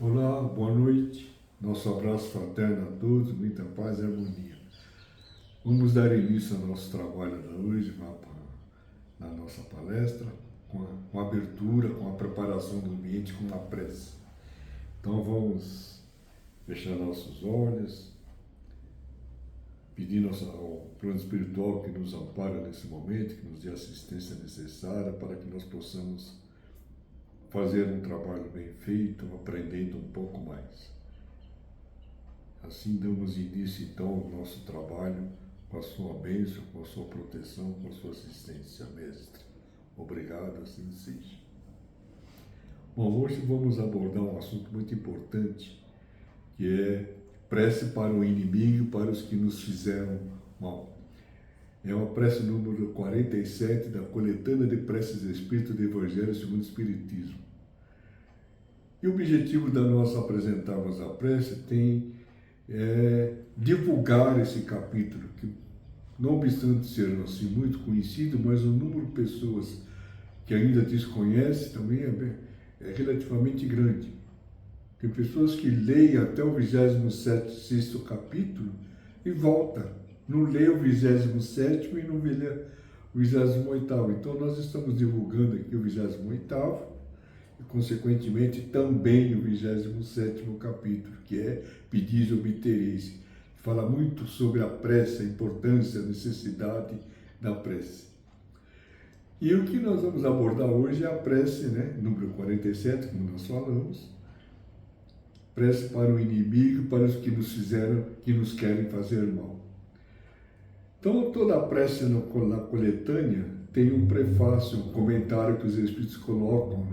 Olá, boa noite. Nosso abraço fraterno a todos, muita paz e harmonia. Vamos dar início ao nosso trabalho da hoje, na nossa palestra, com a abertura, com a preparação do ambiente, com a prece. Então vamos fechar nossos olhos, pedindo ao plano espiritual que nos ampare nesse momento, que nos dê a assistência necessária para que nós possamos fazer um trabalho bem feito, aprendendo um pouco mais. Assim damos início então ao nosso trabalho com a sua bênção, com a sua proteção, com a sua assistência, mestre. Obrigado, assim seja. Bom, hoje vamos abordar um assunto muito importante, que é prece para o inimigo e para os que nos fizeram mal. É uma prece número 47 da coletânea de preces do Espírito do Evangelho segundo o Espiritismo. E o objetivo da nossa apresentarmos a prece tem divulgar esse capítulo, que não obstante ser assim muito conhecido, mas o número de pessoas que ainda desconhecem também é relativamente grande. Tem pessoas que leem até o 27º capítulo e volta, não lê o 27º e não lê o 28º. Então nós estamos divulgando aqui o 28º e, consequentemente, também o 27º capítulo, que é Pedis e obtereis. Fala muito sobre a prece, a importância, a necessidade da prece. E o que nós vamos abordar hoje é a prece, número 47, como nós falamos, prece para o inimigo, para os que nos fizeram, que nos querem fazer mal. Então, toda a prece na coletânea tem um prefácio, um comentário que os Espíritos colocam,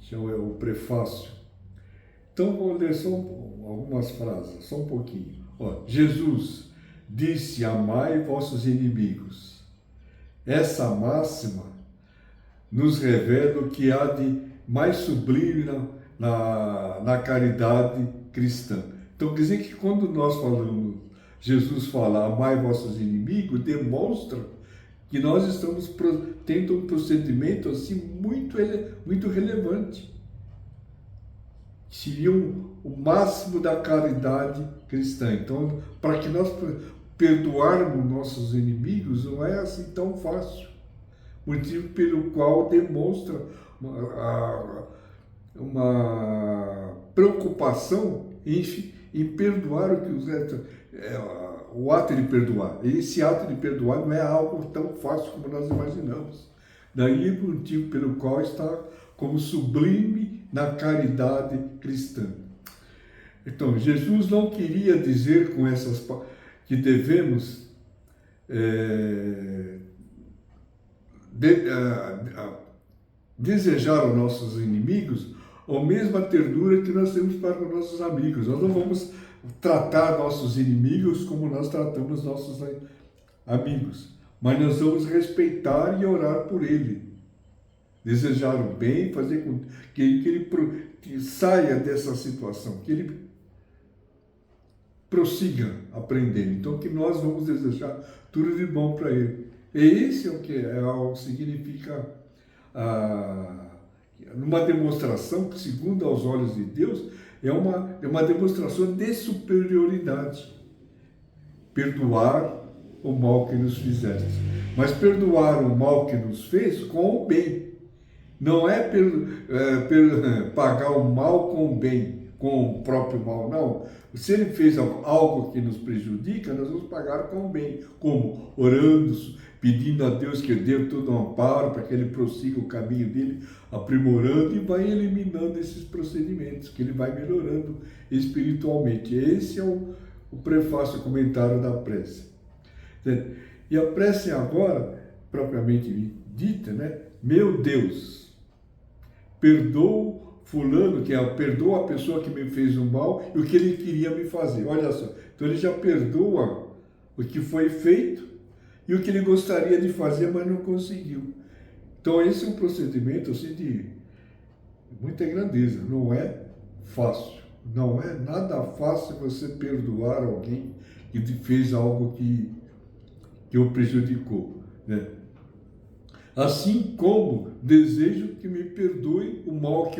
Então é o prefácio. Então vou ler só algumas frases, só um pouquinho. Jesus disse: amai vossos inimigos. Essa máxima nos revela o que há de mais sublime na caridade cristã. Então quer dizer que quando nós falamos, Jesus fala, amai vossos inimigos, demonstra que nós estamos tendo um procedimento assim muito relevante. Seria o máximo da caridade cristã. Então, para que nós perdoarmos nossos inimigos, não é assim tão fácil. Motivo pelo qual demonstra uma preocupação em perdoar o que os o ato de perdoar. Esse ato de perdoar não é algo tão fácil como nós imaginamos. Daí o motivo pelo qual está como sublime na caridade cristã. Então, Jesus não queria dizer com essas que devemos desejar aos nossos inimigos a mesma ternura que nós temos para os nossos amigos. Nós não vamos tratar nossos inimigos como nós tratamos nossos amigos, mas nós vamos respeitar e orar por ele, desejar o bem, fazer com que ele saia dessa situação, que ele prossiga aprendendo. Então, que nós vamos desejar tudo de bom para ele. E esse é o que significa numa demonstração que, segundo aos olhos de Deus, é uma demonstração de superioridade. Perdoar o mal que nos fizeste. Mas perdoar o mal que nos fez com o bem. Não é pagar o mal com o bem, com o próprio mal, não. Se ele fez algo que nos prejudica, nós vamos pagar com o bem. Como? Orando, pedindo a Deus que dê todo um amparo para que ele prossiga o caminho dele, aprimorando e vai eliminando esses procedimentos, que ele vai melhorando espiritualmente. Esse é o prefácio, o comentário da prece. E a prece agora, propriamente dita, meu Deus, perdoa fulano, perdoa a pessoa que me fez o mal e o que ele queria me fazer. Olha só, então ele já perdoa o que foi feito e o que ele gostaria de fazer, mas não conseguiu. Então esse é um procedimento assim de muita grandeza. Não é fácil, não é nada fácil você perdoar alguém que te fez algo que o prejudicou, Assim como desejo que me perdoe o mal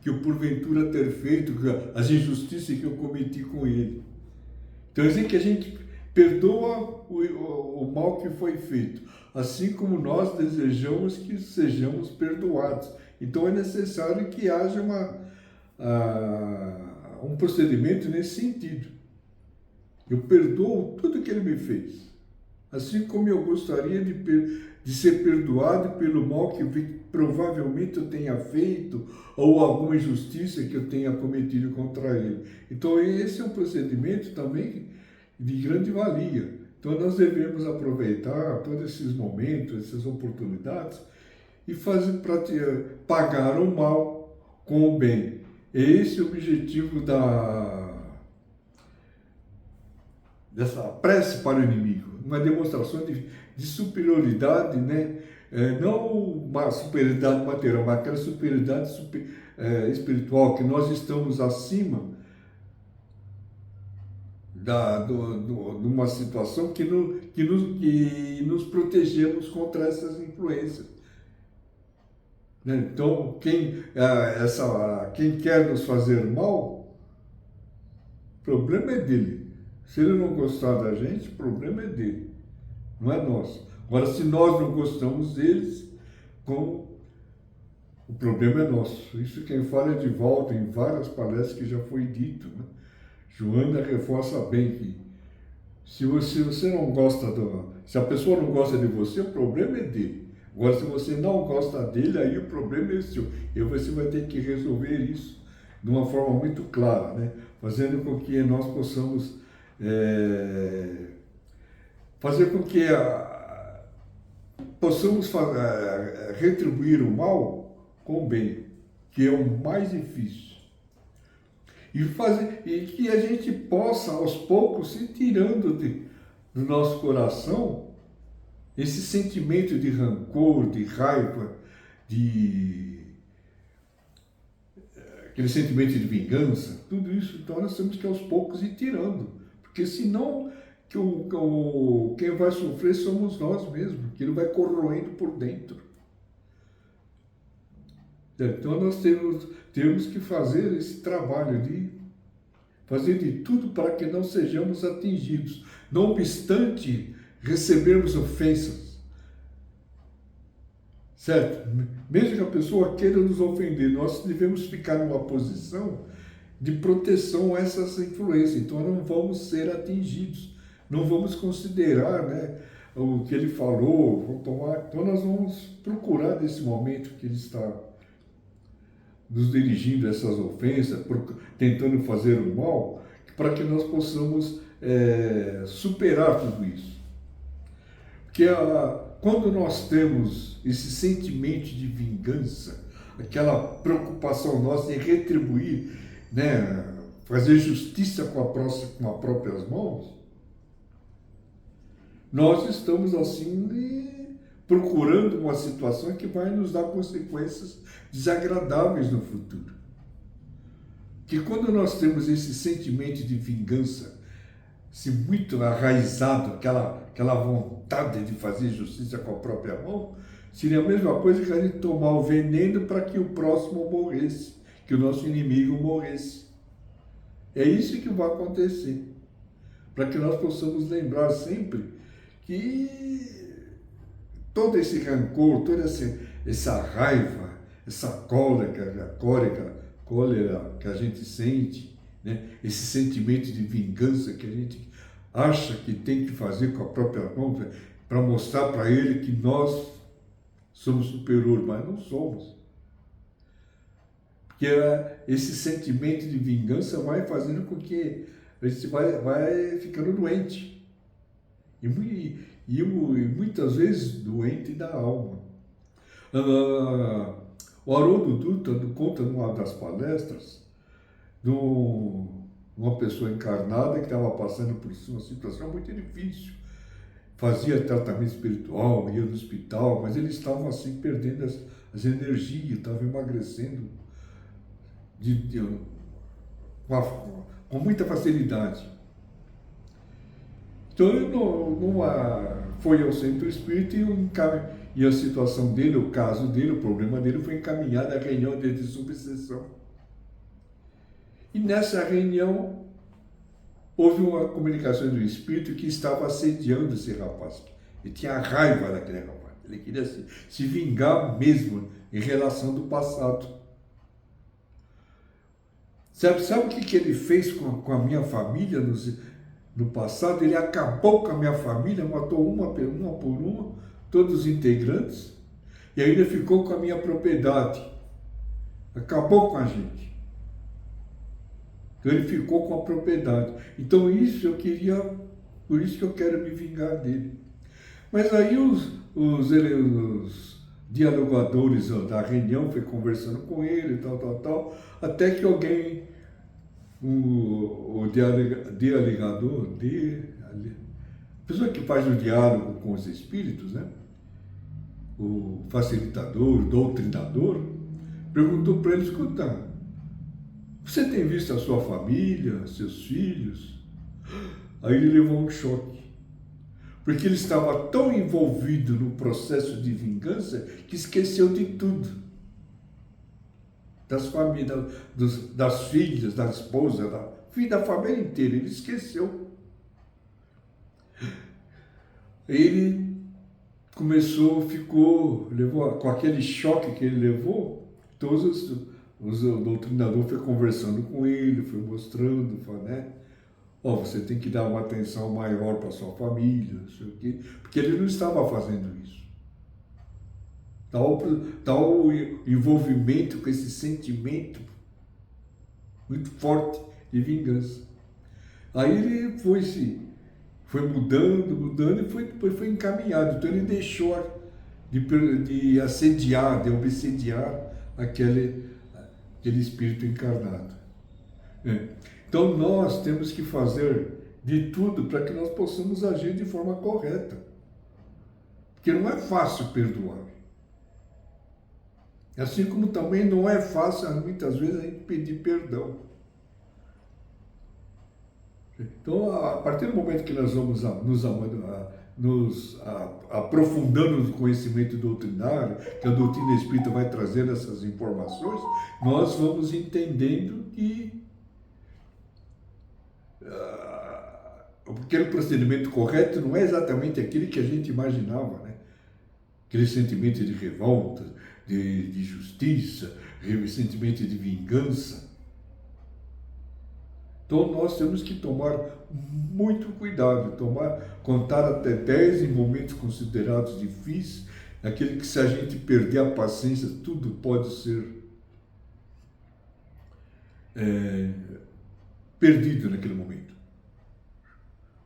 que eu porventura ter feito, as injustiças que eu cometi com ele. Então, é assim que a gente perdoa o mal que foi feito, assim como nós desejamos que sejamos perdoados. Então, é necessário que haja um procedimento nesse sentido. Eu perdoo tudo que ele me fez, assim como eu gostaria de ser perdoado pelo mal que provavelmente eu tenha feito ou alguma injustiça que eu tenha cometido contra ele. Então, esse é um procedimento também de grande valia. Então, nós devemos aproveitar todos esses momentos, essas oportunidades e fazer para pagar o mal com o bem. Esse é o objetivo dessa prece para o inimigo, uma demonstração de superioridade, né? Não uma superioridade material, mas aquela superioridade espiritual, que nós estamos acima de uma situação que nos protegemos contra essas influências. Né? Então, quem quer nos fazer mal, o problema é dele. Se ele não gostar da gente, o problema é dele, não é nosso. Agora, se nós não gostamos deles, o problema é nosso. Isso quem fala é de volta em várias palestras que já foi dito, né? Joana reforça bem que se você não gosta se a pessoa não gosta de você, o problema é dele. Agora, se você não gosta dele, aí o problema é seu. E você vai ter que resolver isso de uma forma muito clara, né? Fazendo com que nós possamos fazer com que possamos retribuir o mal com o bem, que é o mais difícil. E que a gente possa, aos poucos, ir tirando do nosso coração esse sentimento de rancor, de raiva, aquele sentimento de vingança, tudo isso. Então nós temos que aos poucos ir tirando, porque senão quem vai sofrer somos nós mesmos, que ele vai corroendo por dentro. Então nós temos que fazer esse trabalho de fazer de tudo para que não sejamos atingidos, não obstante recebermos ofensas, certo? Mesmo que a pessoa queira nos ofender, nós devemos ficar numa posição de proteção a essas influências, então não vamos ser atingidos, não vamos considerar, né, o que ele falou, vamos tomar. Então nós vamos procurar nesse momento que ele está nos dirigindo a essas ofensas, tentando fazer o mal, para que nós possamos superar tudo isso. Porque quando nós temos esse sentimento de vingança, aquela preocupação nossa em retribuir, né, fazer justiça com as próprias mãos, nós estamos assim procurando uma situação que vai nos dar consequências desagradáveis no futuro. Que quando nós temos esse sentimento de vingança, se muito arraizado, aquela vontade de fazer justiça com a própria mão, seria a mesma coisa que a gente tomar o veneno para que o próximo morresse, que o nosso inimigo morresse. É isso que vai acontecer, para que nós possamos lembrar sempre que todo esse rancor, toda essa raiva, essa cólera que a gente sente, né? Esse sentimento de vingança que a gente acha que tem que fazer com a própria mão para mostrar para ele que nós somos superiores, mas não somos. Porque esse sentimento de vingança vai fazendo com que a gente vai ficando doente. E muitas vezes doente da alma. O Haroldo Dutra conta numa das palestras de uma pessoa encarnada que estava passando por uma situação muito difícil. Fazia tratamento espiritual, ia no hospital, mas eles estavam assim perdendo as energias, estavam emagrecendo com muita facilidade. Então ele foi ao centro espírita e a situação dele, o caso dele, o problema dele foi encaminhado à reunião de subseção. E nessa reunião houve uma comunicação do espírito que estava assediando esse rapaz. Ele tinha raiva daquele rapaz. Ele queria se vingar mesmo em relação do passado. Sabe o que ele fez com a minha família no passado? Ele acabou com a minha família, matou uma por uma, todos os integrantes, e ainda ficou com a minha propriedade. Acabou com a gente. Então ele ficou com a propriedade. Então por isso que eu quero me vingar dele. Mas aí os dialogadores da reunião foi conversando com ele, tal, até que alguém, o dialogador, a pessoa que faz o diálogo com os espíritos, né? O facilitador, o doutrinador, perguntou para ele: escuta, você tem visto a sua família, seus filhos? Aí ele levou um choque, porque ele estava tão envolvido no processo de vingança que esqueceu de tudo. Das famílias, das filhas, da esposa, da família inteira, ele esqueceu. Ele levou com aquele choque que ele levou, o doutrinador foi conversando com ele, foi mostrando, né? Você tem que dar uma atenção maior para sua família, não sei o quê, porque ele não estava fazendo isso. Tal envolvimento com esse sentimento muito forte de vingança. Aí ele foi mudando e depois foi encaminhado. Então ele deixou de assediar, de obsediar aquele espírito encarnado. Então nós temos que fazer de tudo para que nós possamos agir de forma correta. Porque não é fácil perdoar. Assim como também não é fácil, muitas vezes, a gente pedir perdão. Então, a partir do momento que nós vamos nos aprofundando no conhecimento doutrinário, que a doutrina espírita vai trazendo essas informações, nós vamos entendendo que aquele procedimento correto não é exatamente aquele que a gente imaginava, né? Aquele sentimento de revolta, de justiça, sentimento de vingança. Então nós temos que tomar muito cuidado, contar até 10 em momentos considerados difíceis, aquele que, se a gente perder a paciência, tudo pode ser perdido naquele momento.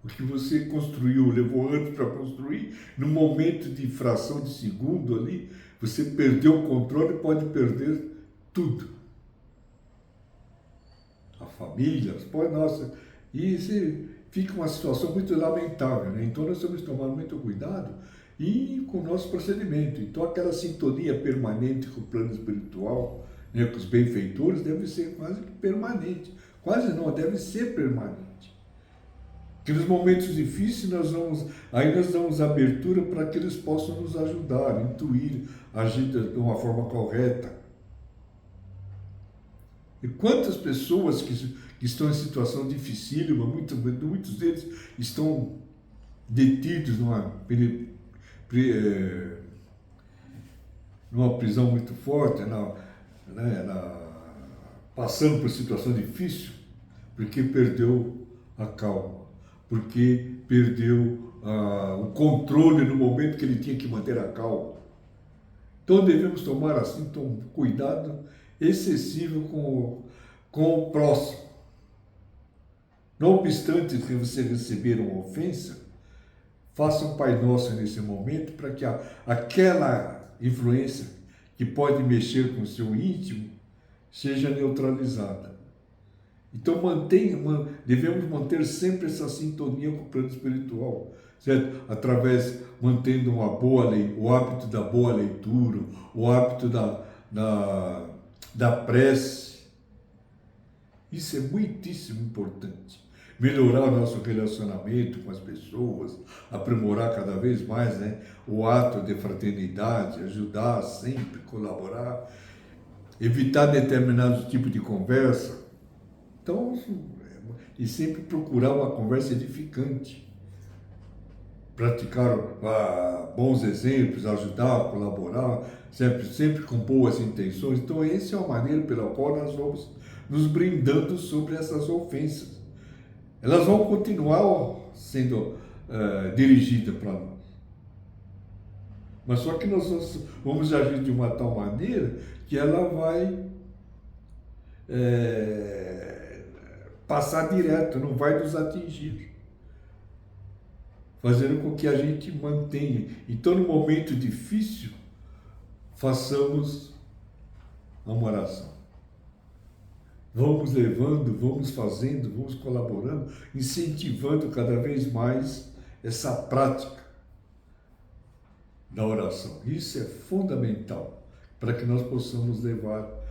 O que você construiu, levou anos para construir, no momento de fração de segundo ali, você perdeu o controle e pode perder tudo. A família, e fica uma situação muito lamentável, né? Então nós temos que tomar muito cuidado com o nosso procedimento. Então aquela sintonia permanente com o plano espiritual, né, com os benfeitores, deve ser quase que permanente. Quase não, deve ser permanente. Porque nos momentos difíceis nós damos abertura para que eles possam nos ajudar, intuir, agir de uma forma correta. E quantas pessoas que estão em situação dificílima, muitos deles estão detidos numa prisão muito forte, passando por situação difícil, porque perdeu a calma, porque perdeu o controle no momento que ele tinha que manter a calma. Então devemos tomar assim cuidado excessivo com o próximo. Não obstante que você receber uma ofensa, faça um Pai Nosso nesse momento para que aquela influência que pode mexer com o seu íntimo seja neutralizada. Então devemos manter sempre essa sintonia com o plano espiritual, certo? Mantendo o hábito da boa leitura, o hábito da prece. Isso é muitíssimo importante. Melhorar o nosso relacionamento com as pessoas, aprimorar cada vez mais, né, o ato de fraternidade, ajudar sempre, colaborar, evitar determinados tipos de conversa, Então, e sempre procurar uma conversa edificante, praticar bons exemplos, ajudar, colaborar, sempre com boas intenções. Então, essa é a maneira pela qual nós vamos nos brindando sobre essas ofensas. Elas vão continuar sendo dirigidas para nós. Mas só que nós vamos agir de uma tal maneira que ela vai passar direto, não vai nos atingir, fazendo com que a gente mantenha. Então, no momento difícil, façamos uma oração. Vamos levando, vamos fazendo, vamos colaborando, incentivando cada vez mais essa prática da oração. Isso é fundamental para que nós possamos levar,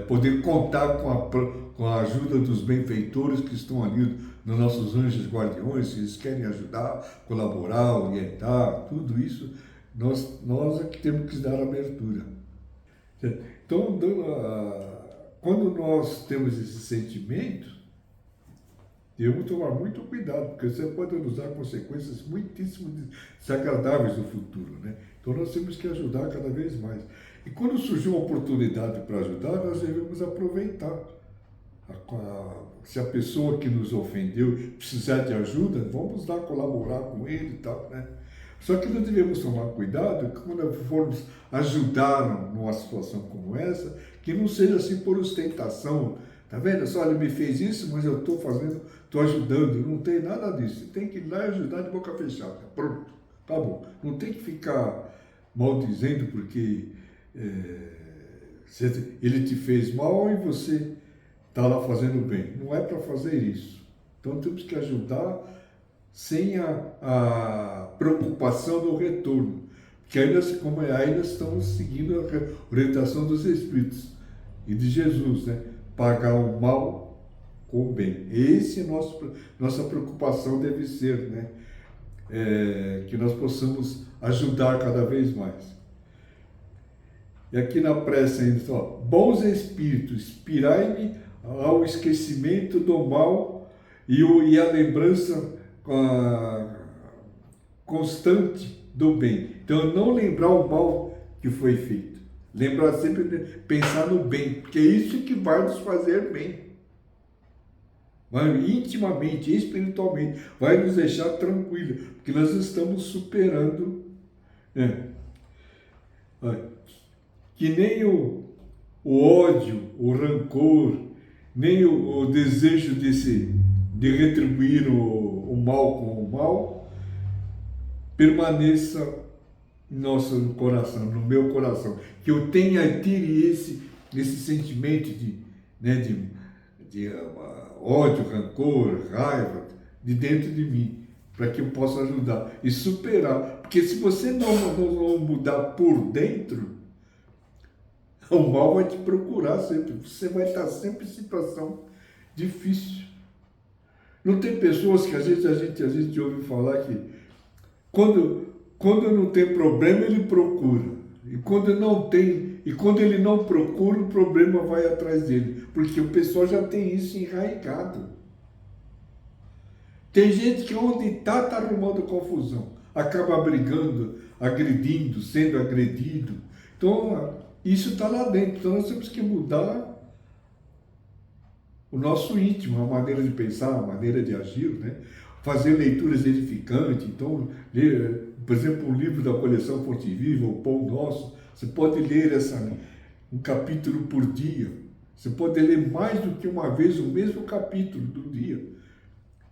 poder contar com a ajuda dos benfeitores que estão ali, nos nossos anjos guardiões, se eles querem ajudar, colaborar, orientar, tudo isso, nós é que temos que dar abertura. Então, quando nós temos esse sentimento, temos que tomar muito cuidado, porque você pode nos dar consequências muitíssimo desagradáveis no futuro, né? Então nós temos que ajudar cada vez mais. E quando surgir uma oportunidade para ajudar, nós devemos aproveitar. Se a pessoa que nos ofendeu precisar de ajuda, vamos lá colaborar com ele e tal, né? Só que nós devemos tomar cuidado que quando formos ajudar numa situação como essa, que não seja assim por ostentação. Tá vendo? Só ele me fez isso, mas eu estou fazendo, estou ajudando. Não tem nada disso. Você tem que ir lá e ajudar de boca fechada. Pronto, tá bom. Não tem que ficar maldizendo porque ele te fez mal e você está lá fazendo bem. Não é para fazer isso. Então temos que ajudar sem a preocupação do retorno. Porque ainda estamos seguindo a orientação dos Espíritos e de Jesus, né? Pagar o mal com o bem. Esse é nossa preocupação deve ser, né? Que nós possamos ajudar cada vez mais. E aqui na prece ainda, bons espíritos, inspirai-me ao esquecimento do mal e a lembrança constante do bem. Então, não lembrar o mal que foi feito. Lembrar sempre de pensar no bem, porque é isso que vai nos fazer bem. Vai intimamente, espiritualmente, vai nos deixar tranquilos, porque nós estamos superando. Que nem o ódio, o rancor, nem o desejo de retribuir o mal com o mal, permaneça em nosso coração, no meu coração. Que eu tire esse sentimento de ódio, rancor, raiva de dentro de mim, para que eu possa ajudar e superar. Porque se você não mudar por dentro, o mal vai te procurar sempre. Você vai estar sempre em situação difícil. Não tem pessoas que a gente ouve falar que quando não tem problema, ele procura. E quando ele não procura, o problema vai atrás dele. Porque o pessoal já tem isso enraizado. Tem gente que onde está arrumando confusão. Acaba brigando, agredindo, sendo agredido. Então, isso está lá dentro. Então, nós temos que mudar o nosso íntimo, a maneira de pensar, a maneira de agir, né? Fazer leituras edificantes. Então, ler, por exemplo, um livro da coleção Fonte Viva, O Pão Nosso, você pode ler um capítulo por dia. Você pode ler mais do que uma vez o mesmo capítulo do dia.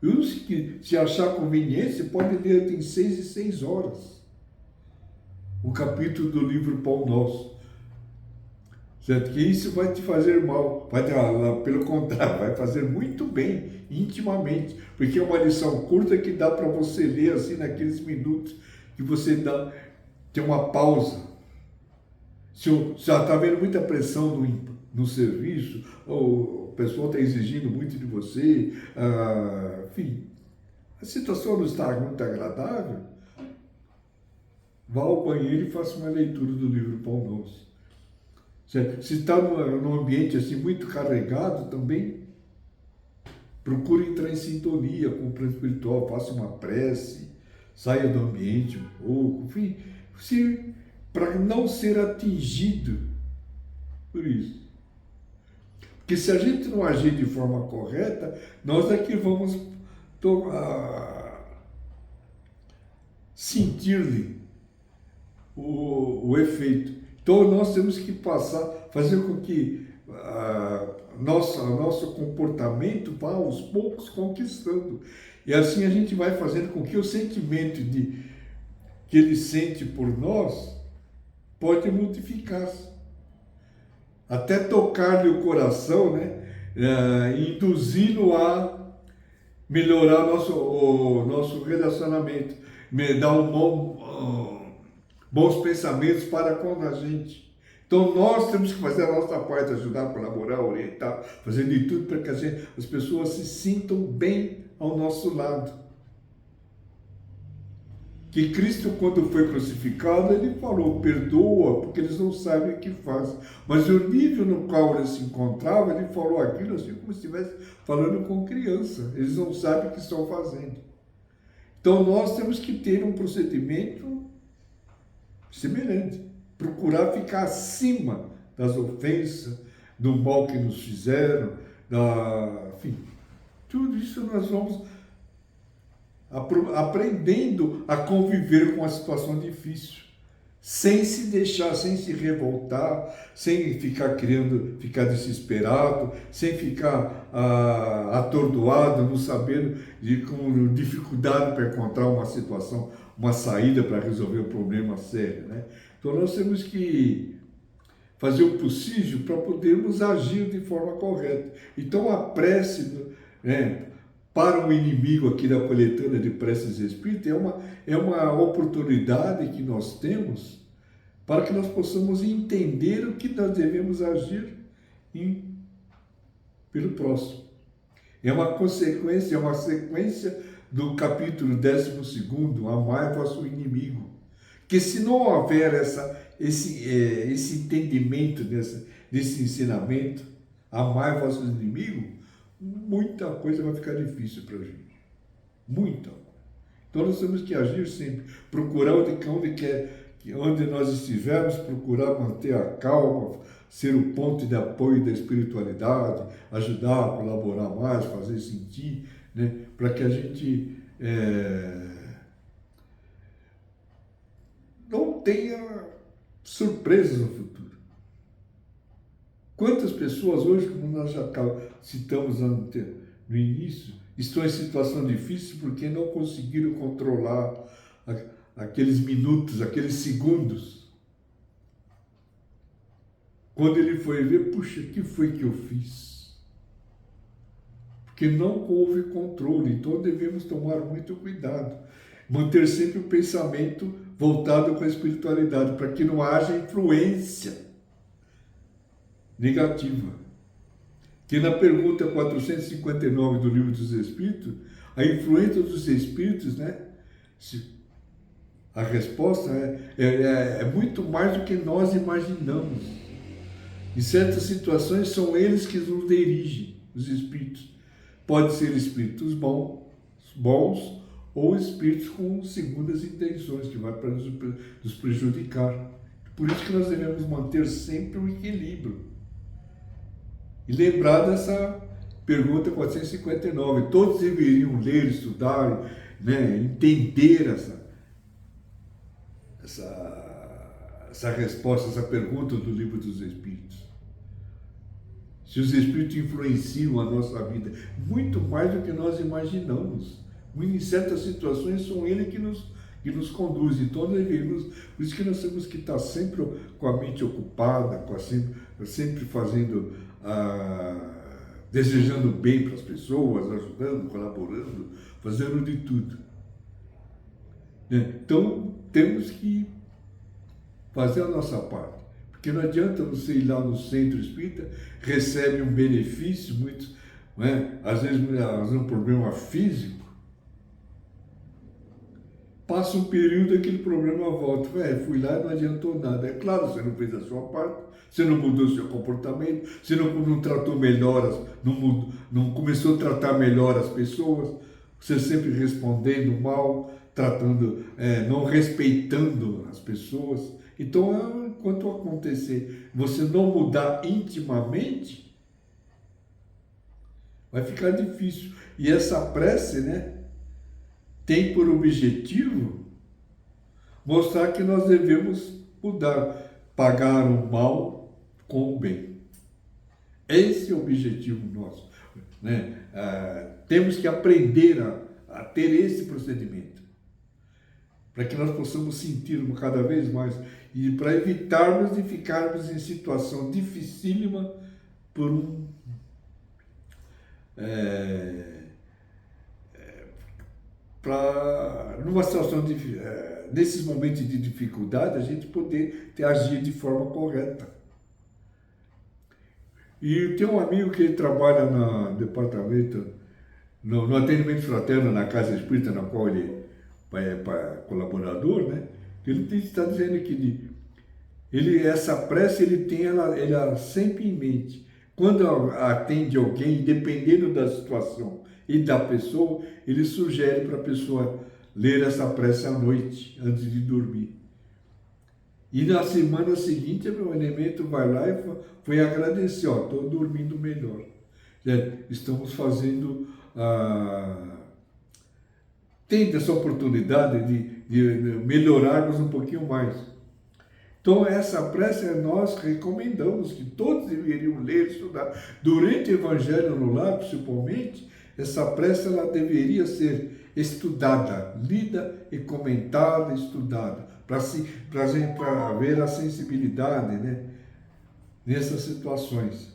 E se achar conveniente, você pode ler em 6 e 6 horas o capítulo do livro Pão Nosso. Certo? Que isso vai te fazer mal, pelo contrário, vai fazer muito bem, intimamente, porque é uma lição curta que dá para você ler assim naqueles minutos que você tem uma pausa. Se já está havendo muita pressão no serviço, ou o pessoal está exigindo muito de você, enfim, a situação não está muito agradável, vá ao banheiro e faça uma leitura do livro Pão Nosso. Se está num ambiente assim muito carregado também, Procure entrar em sintonia com o plano espiritual, faça uma prece, saia do ambiente um pouco, enfim, para não ser atingido por isso. Porque se a gente não agir de forma correta, nós é que vamos sentir-lhe o efeito. Então nós temos que fazer com que nosso comportamento vá aos poucos conquistando. E assim a gente vai fazendo com que o sentimento que ele sente por nós pode multiplicar-se. Até tocar-lhe o coração, né? Induzi-lo a melhorar o nosso relacionamento, dar bons pensamentos para com a gente. Então nós temos que fazer a nossa parte, ajudar, colaborar, orientar, fazer de tudo para que as pessoas se sintam bem ao nosso lado. Que Cristo, quando foi crucificado, ele falou, perdoa, porque eles não sabem o que fazem. Mas o nível no qual ele se encontrava, ele falou aquilo assim como se estivesse falando com criança. Eles não sabem o que estão fazendo. Então nós temos que ter um procedimento semelhante. Procurar ficar acima das ofensas, do mal que nos fizeram, enfim. Tudo isso nós vamos aprendendo a conviver com a situação difícil, sem se deixar, sem se revoltar, sem ficar ficar desesperado, sem ficar atordoado, não sabendo, com dificuldade para encontrar uma situação, uma saída para resolver um problema sério, né? Então nós temos que fazer o possível para podermos agir de forma correta. Então a prece, né, para o inimigo aqui da coletânea de preces espíritas é uma oportunidade que nós temos para que nós possamos entender o que nós devemos agir pelo próximo. É uma consequência, é uma sequência do capítulo 12º, amai vosso inimigo. Que se não houver esse entendimento desse ensinamento, amai vosso inimigo, muita coisa vai ficar difícil para a gente. Muita. Então nós temos que agir sempre, procurar onde nós estivermos, procurar manter a calma, ser o ponto de apoio da espiritualidade, ajudar, colaborar mais, fazer sentir, né, para que a gente não tenha surpresas no futuro. Quantas pessoas hoje, como nós já citamos no início, estão em situação difícil porque não conseguiram controlar aqueles minutos, aqueles segundos. Quando ele foi ver, puxa, o que foi que eu fiz? Porque não houve controle, então devemos tomar muito cuidado. Manter sempre o pensamento voltado com a espiritualidade, para que não haja influência negativa. Que na pergunta 459 do Livro dos Espíritos, a influência dos Espíritos, né? A resposta é muito mais do que nós imaginamos. Em certas situações são eles que nos dirigem, os Espíritos. Pode ser Espíritos bons ou Espíritos com segundas intenções, que vai para nos prejudicar. Por isso que nós devemos manter sempre o equilíbrio. E lembrar dessa pergunta 459, todos deveriam ler, estudar, né, entender essa resposta, essa pergunta do Livro dos Espíritos. Se os Espíritos influenciam a nossa vida, muito mais do que nós imaginamos. Em certas situações são eles que nos conduzem. Então, por isso que nós temos que estar sempre com a mente ocupada, sempre fazendo, desejando bem para as pessoas, ajudando, colaborando, fazendo de tudo. Então, temos que fazer a nossa parte. Porque não adianta você ir lá no centro espírita, recebe um benefício, às vezes um problema físico, passa um período, aquele problema volta. Fui lá e não adiantou nada. É claro, você não fez a sua parte, você não mudou o seu comportamento, você não tratou melhor, não começou a tratar melhor as pessoas, você sempre respondendo mal, tratando, não respeitando as pessoas. Então, enquanto acontecer, você não mudar intimamente, vai ficar difícil. E essa prece, né, tem por objetivo mostrar que nós devemos mudar, pagar o mal com o bem. Esse é o objetivo nosso, né? Temos que aprender a ter esse procedimento, para que nós possamos sentir cada vez mais, e para evitarmos de ficarmos em situação dificílima por numa situação nesses momentos de dificuldade, a gente poder agir de forma correta. E tem um amigo que ele trabalha no departamento, no atendimento fraterno na Casa Espírita, na qual ele é colaborador, né? Ele está dizendo que essa prece ele tem ela sempre em mente. Quando atende alguém, dependendo da situação e da pessoa, ele sugere para a pessoa ler essa prece à noite, antes de dormir. E na semana seguinte, o elemento vai lá e foi agradecer, estou dormindo melhor. Estamos fazendo, tendo essa oportunidade de melhorarmos um pouquinho mais. Então, essa prece nós recomendamos que todos deveriam ler, estudar. Durante o Evangelho no Lar, principalmente, essa prece ela deveria ser estudada, lida e comentada, estudada, para ver a sensibilidade, né, nessas situações.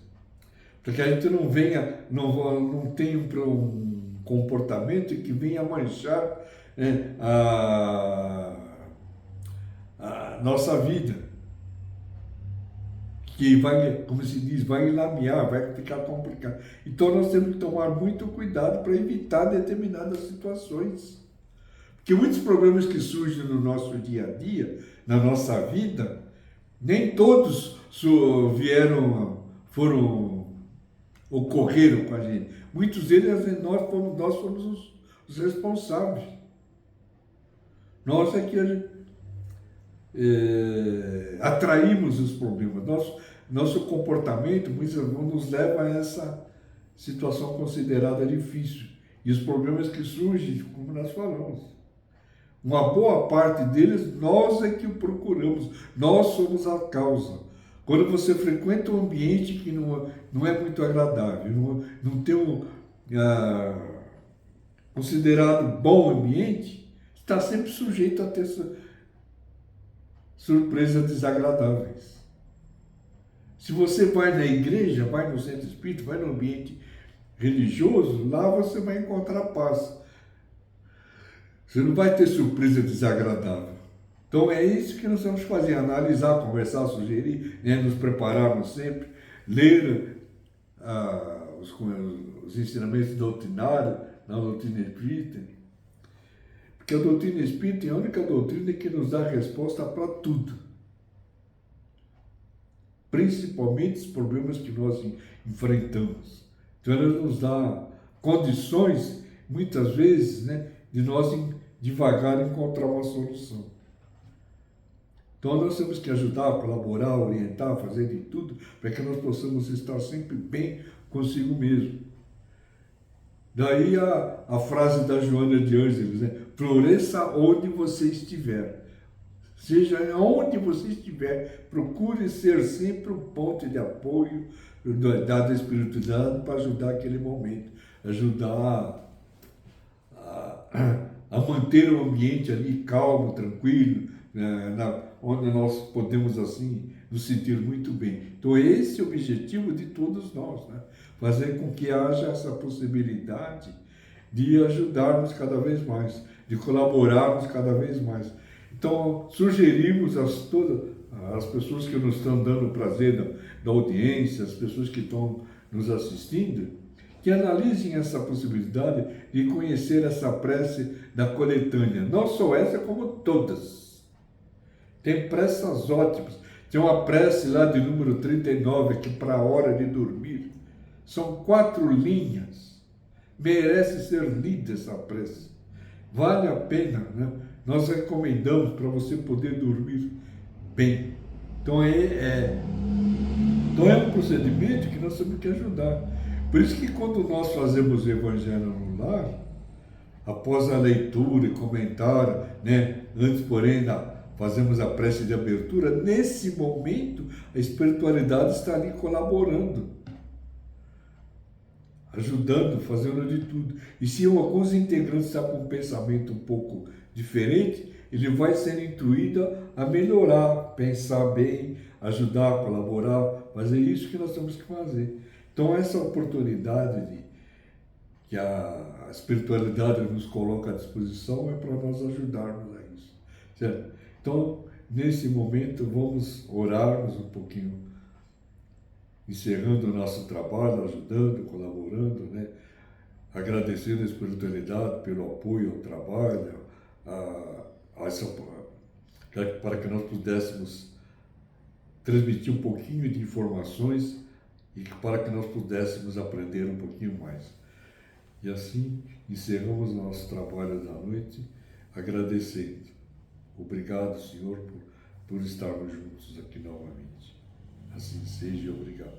Para que a gente não venha, não tenha um comportamento que venha manchar, né, a nossa vida, que vai, como se diz, vai enlamear, vai ficar complicado. Então nós temos que tomar muito cuidado para evitar determinadas situações. Porque muitos problemas que surgem no nosso dia a dia, na nossa vida, nem todos ocorreram com a gente. Muitos deles nós fomos os responsáveis. Nós é que atraímos os problemas. Nosso comportamento muitas vezes nos leva a essa situação considerada difícil. E os problemas que surgem, como nós falamos, uma boa parte deles nós é que o procuramos, nós somos a causa. Quando você frequenta um ambiente que não é muito agradável, não tem considerado bom ambiente, está sempre sujeito a ter surpresas desagradáveis. Se você vai na igreja, vai no centro espírita, vai no ambiente religioso, lá você vai encontrar paz. Você não vai ter surpresa desagradável. Então é isso que nós temos que fazer, analisar, conversar, sugerir, né, nos prepararmos sempre, ler os ensinamentos doutrinários na doutrina espírita. Porque a doutrina espírita é a única doutrina que nos dá resposta para tudo. Principalmente os problemas que nós enfrentamos. Então ela nos dá condições, muitas vezes, né, de nós devagar encontrar uma solução. Então nós temos que ajudar, colaborar, orientar, fazer de tudo para que nós possamos estar sempre bem consigo mesmo. Daí a frase da Joana de Ângeles, né? Floresça onde você estiver. Seja onde você estiver, procure ser sempre um ponto de apoio da espiritualidade para ajudar aquele momento, ajudar a manter o ambiente ali calmo, tranquilo, onde nós podemos assim nos sentir muito bem. Então esse é o objetivo de todos nós, né? Fazer com que haja essa possibilidade de ajudarmos cada vez mais, de colaborarmos cada vez mais. Então sugerimos todas as pessoas que nos estão dando o prazer da audiência, as pessoas que estão nos assistindo, que analisem essa possibilidade de conhecer essa prece da coletânea. Não só essa, como todas. Tem preces ótimas. Tem uma prece lá de número 39, que para a hora de dormir. São 4 linhas. Merece ser lida essa prece. Vale a pena, né? Nós recomendamos para você poder dormir bem. Então então é um procedimento que nós temos que ajudar. Por isso que quando nós fazemos o Evangelho no Lar, após a leitura e comentário, né, antes, porém, fazemos a prece de abertura, nesse momento a espiritualidade está ali colaborando, ajudando, fazendo de tudo. E se alguns integrantes estão com um pensamento um pouco diferente, ele vai ser intuído a melhorar, pensar bem, ajudar, colaborar, fazer isso que nós temos que fazer. Então essa oportunidade que a espiritualidade nos coloca à disposição é para nós ajudarmos a isso, certo? Então, nesse momento, vamos orarmos um pouquinho, encerrando o nosso trabalho, ajudando, colaborando, né? Agradecendo a espiritualidade pelo apoio ao trabalho, para que nós pudéssemos transmitir um pouquinho de informações e para que nós pudéssemos aprender um pouquinho mais. E assim encerramos o nosso trabalho da noite, agradecendo. Obrigado, Senhor, por estarmos juntos aqui novamente. Assim seja, obrigado.